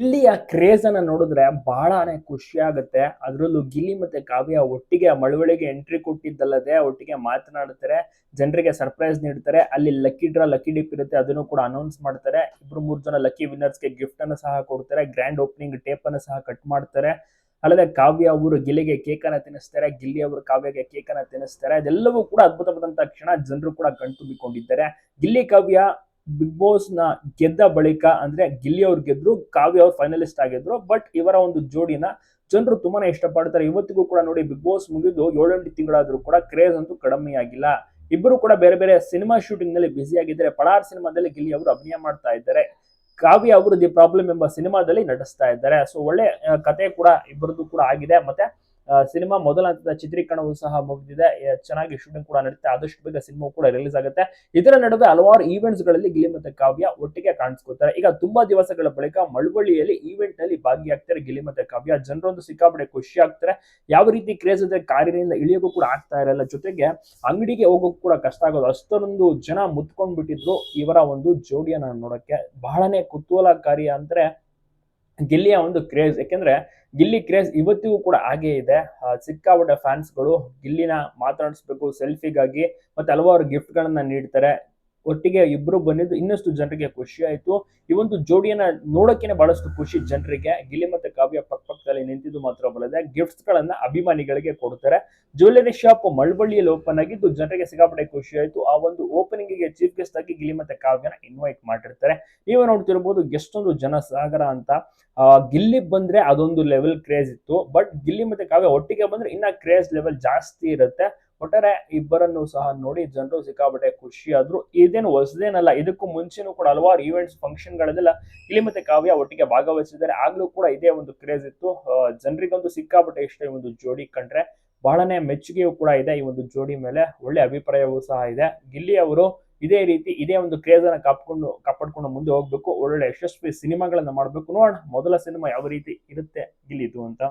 ಗಿಲ್ಲಿಯ craze ಅನ್ನ ನೋಡಿದ್ರೆ ಬಹಳನೇ ಖುಷಿ ಆಗುತ್ತೆ. ಅದ್ರಲ್ಲೂ ಗಿಲ್ಲಿ ಮತ್ತೆ ಕಾವ್ಯ ಒಟ್ಟಿಗೆ ಮಳವಳ್ಳಿಗೆ ಎಂಟ್ರಿ ಕೊಟ್ಟಿದ್ದಲ್ಲದೆ ಒಟ್ಟಿಗೆ ಮಾತನಾಡ್ತಾರೆ, ಜನರಿಗೆ ಸರ್ಪ್ರೈಸ್ ನೀಡ್ತಾರೆ. ಅಲ್ಲಿ ಲಕ್ಕಿ ಡ್ರಾ ಲಕ್ಕಿ ಡಿಪ್ ಇರುತ್ತೆ, ಅದನ್ನು ಕೂಡ ಅನೌನ್ಸ್ ಮಾಡ್ತಾರೆ. ಇಬ್ರು ಮೂರು ಜನ ಲಕ್ಕಿ ವಿನ್ನರ್ಸ್ಗೆ ಗಿಫ್ಟ್ ಅನ್ನು ಸಹ ಕೊಡ್ತಾರೆ. ಗ್ರ್ಯಾಂಡ್ ಓಪನಿಂಗ್ ಟೇಪ್ ಅನ್ನು ಸಹ ಕಟ್ ಮಾಡ್ತಾರೆ. ಅಲ್ಲದೆ ಕಾವ್ಯ ಅವರು ಗಿಲ್ಲಿಗೆ ಕೇಕ್ ಅನ್ನ ತಿನ್ನಿಸ್ತಾರೆ, ಗಿಲ್ಲಿ ಅವರು ಕಾವ್ಯಗೆ ಕೇಕ್ ಅನ್ನ ತಿನ್ನಿಸ್ತಾರೆ. ಅದೆಲ್ಲವೂ ಕೂಡ ಅದ್ಭುತವಾದಂತಹ ಕ್ಷಣ, ಜನರು ಕೂಡ ಕಣ್ತುಂಬಿಕೊಂಡಿದ್ದಾರೆ. ಗಿಲ್ಲಿ ಕಾವ್ಯ ಬಿಗ್ ಬಾಸ್ ನ ಗೆದ್ದ ಬಳಿಕ ಅಂದ್ರೆ ಗಿಲ್ಲಿ ಅವ್ರು ಗೆದ್ರು, ಕಾವ್ಯ ಅವ್ರು ಫೈನಲಿಸ್ಟ್ ಆಗಿದ್ರು. ಬಟ್ ಇವರ ಒಂದು ಜೋಡಿನ ಜನರು ತುಂಬಾನೇ ಇಷ್ಟಪಡ್ತಾರೆ. ಇವತ್ತಿಗೂ ಕೂಡ ನೋಡಿ, ಬಿಗ್ ಬಾಸ್ ಮುಗಿದು 7-8 ತಿಂಗಳಾದ್ರೂ ಕೂಡ ಕ್ರೇಜ್ ಅಂತೂ ಕಡಿಮೆ ಆಗಿಲ್ಲ. ಇಬ್ಬರು ಕೂಡ ಬೇರೆ ಬೇರೆ ಸಿನಿಮಾ ಶೂಟಿಂಗ್ ನಲ್ಲಿ ಬ್ಯುಸಿ ಆಗಿದ್ದಾರೆ. ಪಳಾರ್ ಸಿನಿಮಾದಲ್ಲಿ ಗಿಲ್ಲಿ ಅವರು ಅಭಿನಯ ಮಾಡ್ತಾ ಇದ್ದಾರೆ, ಕಾವ್ಯ ಅವರು ದಿ ಪ್ರಾಬ್ಲಮ್ ಎಂಬ ಸಿನಿಮಾದಲ್ಲಿ ನಟಿಸ್ತಾ ಇದ್ದಾರೆ. ಸೊ ಒಳ್ಳೆ ಕತೆ ಕೂಡ ಇಬ್ಬರದ್ದು ಕೂಡ ಆಗಿದೆ. ಮತ್ತೆ ಸಿನಿಮಾ ಮೊದಲ ಹಂತದ ಚಿತ್ರೀಕರಣವೂ ಸಹ ಮುಗಿದಿದೆ. ಚೆನ್ನಾಗಿ ಶೂಟಿಂಗ್ ಕೂಡ ನಡೀತೆ. ಆದಷ್ಟು ಬೇಗ ಸಿನಿಮಾ ಕೂಡ ರಿಲೀಸ್ ಆಗುತ್ತೆ. ಇದರ ನಡುವೆ ಹಲವಾರು ಈವೆಂಟ್ಸ್ ಗಳಲ್ಲಿ ಗಿಲ್ಲಿ ಮತ್ತೆ ಕಾವ್ಯ ಒಟ್ಟಿಗೆ ಕಾಣಿಸ್ಕೊತಾರೆ. ಈಗ ತುಂಬಾ ದಿವಸಗಳ ಬಳಿಕ ಮಳವಳ್ಳಿಯಲ್ಲಿ ಈವೆಂಟ್ ನಲ್ಲಿ ಭಾಗಿಯಾಗ್ತಾರೆ ಗಿಲ್ಲಿ ಮತ್ತೆ ಕಾವ್ಯ. ಜನರೊಂದು ಸಿಕ್ಕಾಪಟ್ಟೆ ಖುಷಿ ಆಗ್ತಾರೆ. ಯಾವ ರೀತಿ ಕ್ರೇಜ್ ಇದೆ, ಕಾರಿನಿಂದ ಇಳಿಯೋಕ್ಕೂ ಕೂಡ ಆಗ್ತಾ ಇರಲ್ಲ, ಜೊತೆಗೆ ಅಂಗಡಿಗೆ ಹೋಗೋಕ್ಕೂ ಕೂಡ ಕಷ್ಟ ಆಗೋದು, ಅಷ್ಟೊಂದು ಜನ ಮುತ್ಕೊಂಡ್ ಬಿಟ್ಟಿದ್ರು ಇವರ ಒಂದು ಜೋಡಿಯನ್ನ ನೋಡಕ್ಕೆ. ಬಹಳನೇ ಕುತೂಹಲಕಾರಿ ಅಂದ್ರೆ ಗಿಲ್ಲಿಯ ಒಂದು ಕ್ರೇಜ್. ಯಾಕೆಂದ್ರೆ ಗಿಲ್ಲಿ ಕ್ರೇಜ್ ಇವತ್ತಿಗೂ ಕೂಡ ಹಾಗೆ ಇದೆ. ಸಿಕ್ಕಾಪಟ್ಟೆ ಫ್ಯಾನ್ಸ್ಗಳು ಗಿಲ್ಲಿನ ಮಾತಾಡಿಸ್ಬೇಕು ಸೆಲ್ಫಿಗಾಗಿ, ಮತ್ತೆ ಹಲವಾರು ಗಿಫ್ಟ್ ಗಳನ್ನ ನೀಡ್ತಾರೆ. ಒಟ್ಟಿಗೆ ಇಬ್ರು ಬಂದಿದ್ದು ಇನ್ನಷ್ಟು ಜನರಿಗೆ ಖುಷಿ ಆಯ್ತು. ಈ ಒಂದು ಜೋಡಿಯನ್ನ ನೋಡೋಕೆನೆ ಬಹಳಷ್ಟು ಖುಷಿ ಜನರಿಗೆ. ಗಿಲ್ಲಿ ಮತ್ತೆ ಕಾವ್ಯ ಪಕ್ಕದಲ್ಲಿ ನಿಂತಿದ್ದು ಮಾತ್ರವಲ್ಲದೆ ಗಿಫ್ಟ್ಸ್ ಗಳನ್ನ ಅಭಿಮಾನಿಗಳಿಗೆ ಕೊಡ್ತಾರೆ. ಜ್ಯುವೆಲರಿ ಶಾಪ್ ಮಳವಳ್ಳಿಯಲ್ಲಿ ಓಪನ್ ಆಗಿದ್ದು ಜನರಿಗೆ ಸಿಕ್ಕಾಪಟ್ಟೆ ಖುಷಿ ಆಯ್ತು. ಆ ಒಂದು ಓಪನಿಂಗ್ ಗೆ ಚೀಫ್ ಗೆಸ್ಟ್ ಆಗಿ ಗಿಲ್ಲಿ ಮತ್ತೆ ಕಾವ್ಯನ ಇನ್ವೈಟ್ ಮಾಡಿರ್ತಾರೆ. ನೀವು ನೋಡ್ತಿರ್ಬೋದು ಎಷ್ಟೊಂದು ಜನ ಸಾಗರ ಅಂತ. ಗಿಲ್ಲಿ ಬಂದ್ರೆ ಅದೊಂದು ಲೆವೆಲ್ ಕ್ರೇಜ್ ಇತ್ತು, ಬಟ್ ಗಿಲ್ಲಿ ಮತ್ತೆ ಕಾವ್ಯ ಒಟ್ಟಿಗೆ ಬಂದ್ರೆ ಇನ್ನ ಕ್ರೇಜ್ ಲೆವೆಲ್ ಜಾಸ್ತಿ ಇರುತ್ತೆ. ಒಟ್ಟಾರೆ ಇಬ್ಬರನ್ನು ಸಹ ನೋಡಿ ಜನರು ಸಿಕ್ಕಾಪಟ್ಟೆ ಖುಷಿ ಆದ್ರು. ಇದೇನು ಹೊಸದೇನಲ್ಲ, ಇದಕ್ಕೂ ಮುಂಚೆನೂ ಕೂಡ ಹಲವಾರು ಈವೆಂಟ್ಸ್ ಫಂಕ್ಷನ್ ಗಳಲ್ಲೆಲ್ಲ ಗಿಲ್ಲಿ ಮತ್ತೆ ಕಾವ್ಯ ಒಟ್ಟಿಗೆ ಭಾಗವಹಿಸಿದ್ದಾರೆ. ಆಗ್ಲೂ ಕೂಡ ಇದೇ ಒಂದು ಕ್ರೇಜ್ ಇತ್ತು. ಜನರಿಗಂತೂ ಸಿಕ್ಕಾಪಟ್ಟೆ ಇಷ್ಟ ಈ ಒಂದು ಜೋಡಿ ಕಂಡ್ರೆ. ಬಹಳನೇ ಮೆಚ್ಚುಗೆಯೂ ಕೂಡ ಇದೆ ಈ ಒಂದು ಜೋಡಿ ಮೇಲೆ, ಒಳ್ಳೆ ಅಭಿಪ್ರಾಯವೂ ಸಹ ಇದೆ. ಗಿಲ್ಲಿ ಅವರು ಇದೇ ರೀತಿ ಇದೇ ಒಂದು ಕ್ರೇಜ್ ಅನ್ನ ಕಾಪಾಡ್ಕೊಂಡು ಮುಂದೆ ಹೋಗ್ಬೇಕು. ಒಳ್ಳೆ ಯಶಸ್ವಿ ಸಿನಿಮಾಗಳನ್ನ ಮಾಡ್ಬೇಕು. ನೋಡೋಣ ಮೊದಲ ಸಿನಿಮಾ ಯಾವ ರೀತಿ ಇರುತ್ತೆ ಗಿಲ್ಲಿದು ಅಂತ.